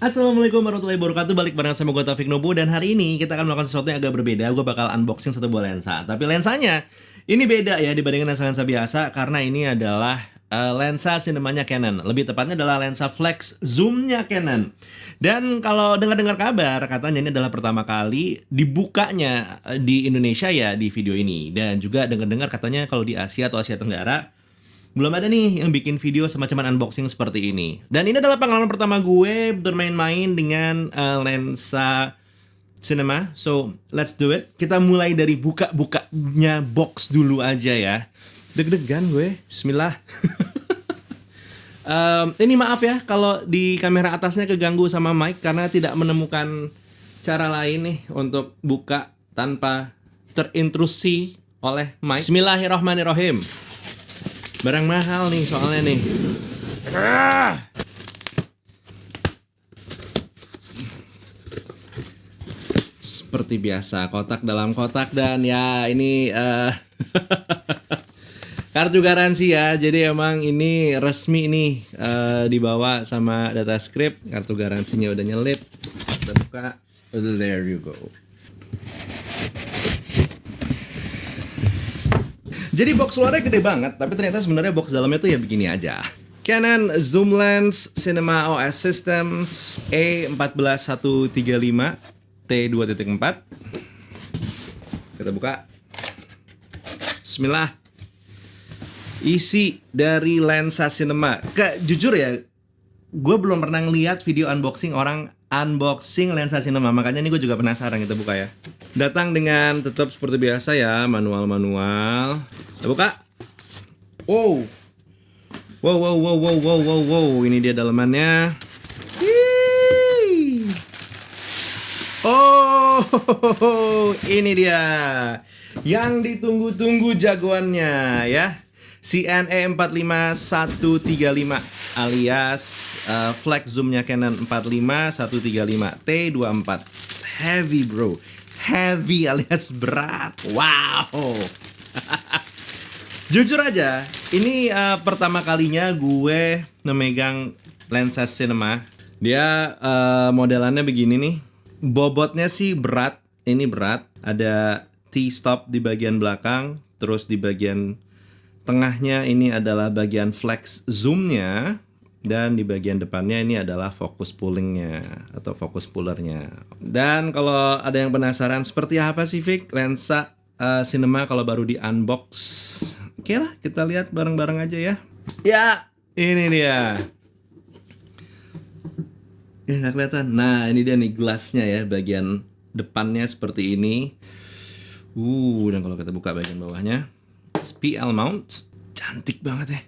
Assalamualaikum warahmatullahi wabarakatuh. Balik bareng sama gue Taufik Nubu. Dan hari ini kita akan melakukan sesuatu yang agak berbeda. Gue bakal unboxing satu buah lensa. Tapi lensanya ini beda ya dibandingkan lensa-lensa biasa. Karena ini adalah lensa sinemanya Canon. Lebih tepatnya adalah lensa flex zoomnya Canon. Dan kalau dengar-dengar kabar, katanya ini adalah pertama kali dibukanya di Indonesia ya di video ini. Dan juga dengar-dengar katanya kalau di Asia atau Asia Tenggara belum ada nih yang bikin video semacam unboxing seperti ini. Dan ini adalah pengalaman pertama gue bermain-main dengan lensa cinema. So, let's do it. Kita mulai dari buka-bukanya box dulu aja ya. Deg-degan gue. Bismillah. Ini maaf ya kalau di kamera atasnya keganggu sama mic karena tidak menemukan cara lain nih untuk buka tanpa terintrusi oleh mic. Bismillahirrahmanirrahim. Barang mahal nih soalnya nih. Seperti biasa, kotak dalam kotak. Dan ya ini kartu garansi ya. Jadi emang ini resmi nih dibawa sama Datascript. Kartu garansinya udah nyelip. Kita buka. There you go. Jadi box luarnya gede banget, tapi ternyata sebenarnya box dalamnya tuh ya begini aja. Canon Zoom Lens Cinema OS Systems E14135 T2.4. Kita buka. Bismillah. Isi dari lensa cinema. Jujur ya, gue belum pernah ngeliat video unboxing orang unboxing lensa cinema, makanya ini gue juga penasaran. Kita buka ya. Datang dengan tetap seperti biasa ya, manual. Kita buka. Wow. Ini dia dalamannya. Hii. Oh, ini dia yang ditunggu-tunggu jagoannya ya. CNE 45135 alias flex zoomnya Canon 45135 T24. Heavy bro, heavy alias berat. Wow. Jujur aja, ini pertama kalinya gue memegang lensa cinema. Dia modelannya begini nih. Bobotnya sih berat, ini berat. Ada T-stop di bagian belakang, terus di bagian tengahnya ini adalah bagian flex zoomnya, dan di bagian depannya ini adalah focus pullingnya atau focus pullernya. Dan kalau ada yang penasaran seperti apa sih Vic lensa cinema kalau baru di unbox, oke lah kita lihat bareng-bareng aja ya. Ya ini dia. Ya nggak kelihatan. Nah ini dia nih gelasnya ya, bagian depannya seperti ini. Dan kalau kita buka bagian bawahnya, PL mount, cantik banget ya,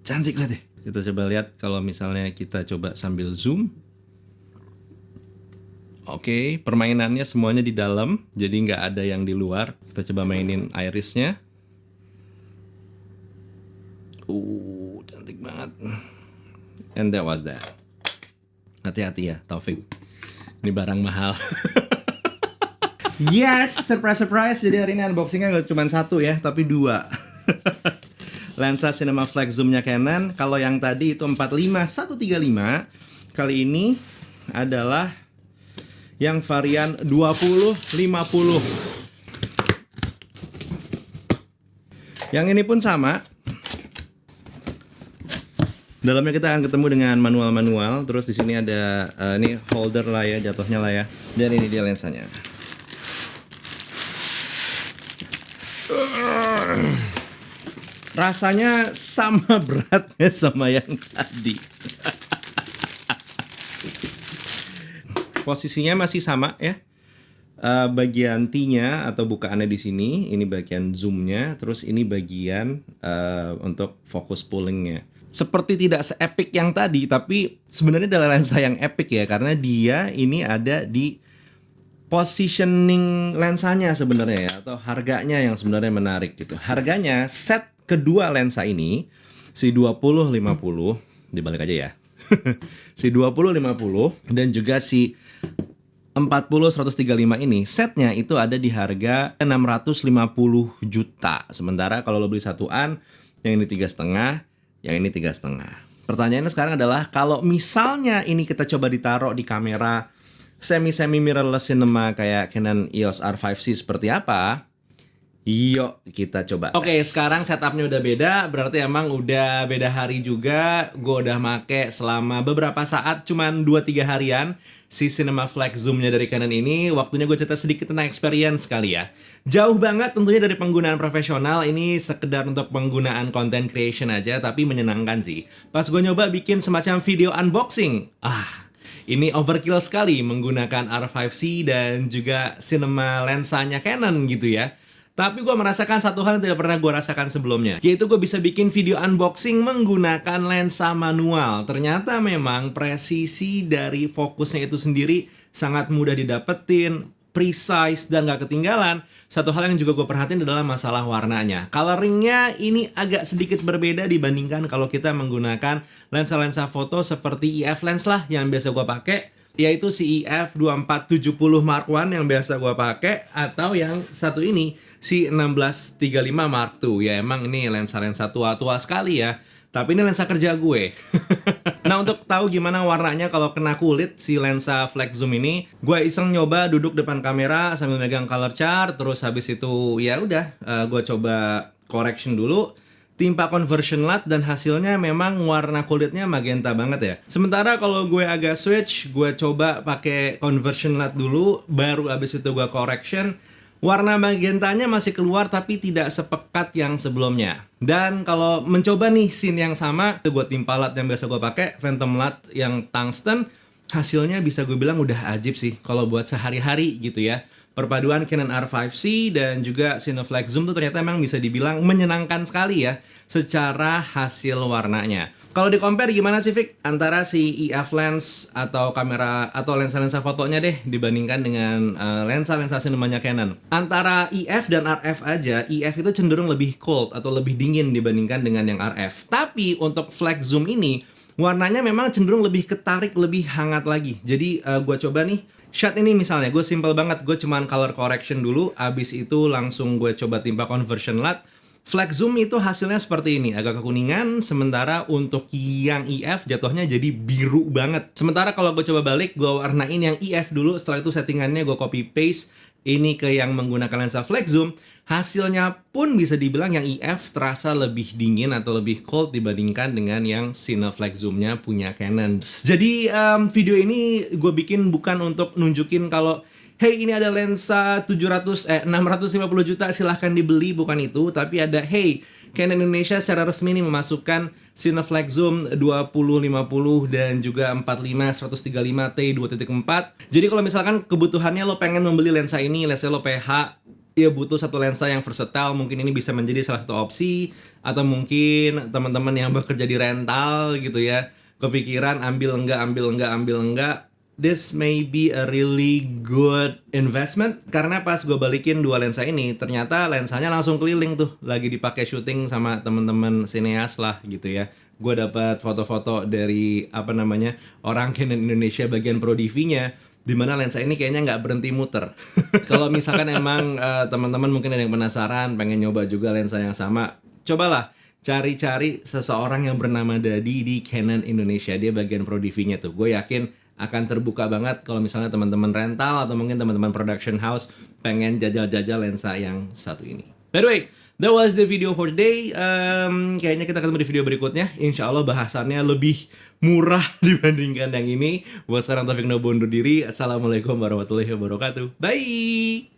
cantik lah deh. Kita coba lihat kalau misalnya kita coba sambil zoom. Oke, permainannya semuanya di dalam, jadi nggak ada yang di luar. Kita coba mainin irisnya. Cantik banget. And that was that. Hati-hati ya Taufik, ini barang mahal. Yes, surprise. Jadi hari ini unboxingnya gak cuma satu ya, tapi dua. Lensa cinema flex zoomnya Canon. Kalau yang tadi itu 45135, kali ini adalah yang varian 2050. Yang ini pun sama. Dalamnya kita akan ketemu dengan manual. Terus di sini ada ini holder lah ya, jatuhnya lah ya. Dan ini dia lensanya. Rasanya sama beratnya sama yang tadi. Posisinya masih sama ya. Bagian T-nya atau bukaannya di sini, ini bagian zoomnya, terus ini bagian untuk focus pullingnya. Seperti tidak se-epic yang tadi, tapi sebenarnya adalah lensa yang epic ya, karena dia ini ada di positioning lensanya sebenarnya ya, atau harganya yang sebenarnya menarik gitu. Harganya set kedua lensa ini, si 2050, dibalik aja ya. Si 2050 dan juga si 40135 ini setnya itu ada di harga 650 juta. Sementara kalau lo beli satuan, yang ini 3,5, yang ini 3,5. Pertanyaannya sekarang adalah kalau misalnya ini kita coba ditaruh di kamera semi mirrorless cinema kayak Canon EOS R5C seperti apa? Yuk kita coba tes. Oke, sekarang setupnya udah beda, berarti emang udah beda hari juga. Gue udah make selama beberapa saat, cuman 2-3 harian si Cinema Flex Zoom-nya dari Canon ini. Waktunya gue cerita sedikit tentang experience kali ya. Jauh banget tentunya dari penggunaan profesional, ini sekedar untuk penggunaan content creation aja, tapi menyenangkan sih. Pas gue nyoba bikin semacam video unboxing, ini overkill sekali menggunakan R5C dan juga cinema lensanya Canon gitu ya. Tapi gue merasakan satu hal yang tidak pernah gue rasakan sebelumnya, yaitu gue bisa bikin video unboxing menggunakan lensa manual. Ternyata memang presisi dari fokusnya itu sendiri sangat mudah didapetin, precise, dan gak ketinggalan. Satu hal yang juga gue perhatiin adalah masalah warnanya. Coloringnya ini agak sedikit berbeda dibandingkan kalau kita menggunakan lensa-lensa foto seperti EF lens lah yang biasa gue pakai, yaitu si EF 2470 Mark I yang biasa gue pakai, atau yang satu ini si 1635 Mark II. Ya emang ini lensa-lensa tua-tua sekali ya, tapi ini lensa kerja gue. Nah, untuk tahu gimana warnanya kalau kena kulit si lensa Flex Zoom ini, gue iseng nyoba duduk depan kamera sambil megang color chart, terus habis itu ya udah gue coba correction dulu, timpa conversion light, dan hasilnya memang warna kulitnya magenta banget ya. Sementara kalau gue agak switch, gue coba pakai conversion light dulu, baru abis itu gue correction, warna magentanya masih keluar tapi tidak sepekat yang sebelumnya. Dan kalau mencoba nih scene yang sama, gue timpa light yang biasa gue pakai, phantom light yang tungsten, hasilnya bisa gue bilang udah ajib sih kalau buat sehari-hari gitu ya. Perpaduan Canon R5C dan juga Cineflex Zoom tuh ternyata emang bisa dibilang menyenangkan sekali ya secara hasil warnanya. Kalau di compare gimana sih Vic antara si EF lens atau kamera atau lensa-lensa fotonya deh dibandingkan dengan lensa-lensa sinemanya Canon? Antara EF dan RF aja, EF itu cenderung lebih cold atau lebih dingin dibandingkan dengan yang RF. Tapi untuk Flex Zoom ini warnanya memang cenderung lebih ketarik, lebih hangat lagi. Jadi gue coba nih shot ini misalnya, gue simple banget, gue cuman color correction dulu, abis itu langsung gue coba timpa conversion light. Flex Zoom itu hasilnya seperti ini, agak kekuningan, sementara untuk yang EF jatuhnya jadi biru banget. Sementara kalau gue coba balik, gue warnain yang EF dulu, setelah itu settingannya gue copy paste ini ke yang menggunakan lensa Flex Zoom, hasilnya pun bisa dibilang yang EF terasa lebih dingin atau lebih cold dibandingkan dengan yang Cineflex Zoom-nya punya Canon. Jadi video ini gue bikin bukan untuk nunjukin kalau hey ini ada lensa 650 juta silahkan dibeli, bukan itu. Tapi ada hey Canon Indonesia secara resmi ini memasukkan Cineflex Zoom 2050 dan juga 45-135 T 2.4. Jadi kalau misalkan kebutuhannya lo pengen membeli lensa ini, let's say lo PH, ya butuh satu lensa yang versatile, mungkin ini bisa menjadi salah satu opsi. Atau mungkin teman-teman yang bekerja di rental gitu ya, kepikiran ambil enggak, this may be a really good investment. Karena pas gue balikin dua lensa ini, ternyata lensanya langsung keliling tuh, lagi dipakai syuting sama teman-teman sineas lah gitu ya. Gue dapat foto-foto dari orang Canon Indonesia bagian Pro DV-nya, dimana lensa ini kayaknya nggak berhenti muter. Kalau misalkan emang teman-teman mungkin ada yang penasaran, pengen nyoba juga lensa yang sama, cobalah cari-cari seseorang yang bernama Dadi di Canon Indonesia. Dia bagian Pro DV-nya tuh. Gue yakin akan terbuka banget kalau misalnya teman-teman rental atau mungkin teman-teman production house pengen jajal-jajal lensa yang satu ini. By the way, that was the video for today. Kayaknya kita ketemu di video berikutnya. Insya Allah bahasannya lebih murah dibandingkan yang ini. Buat sekarang Taufik Nobo undur diri. Assalamualaikum warahmatullahi wabarakatuh. Bye!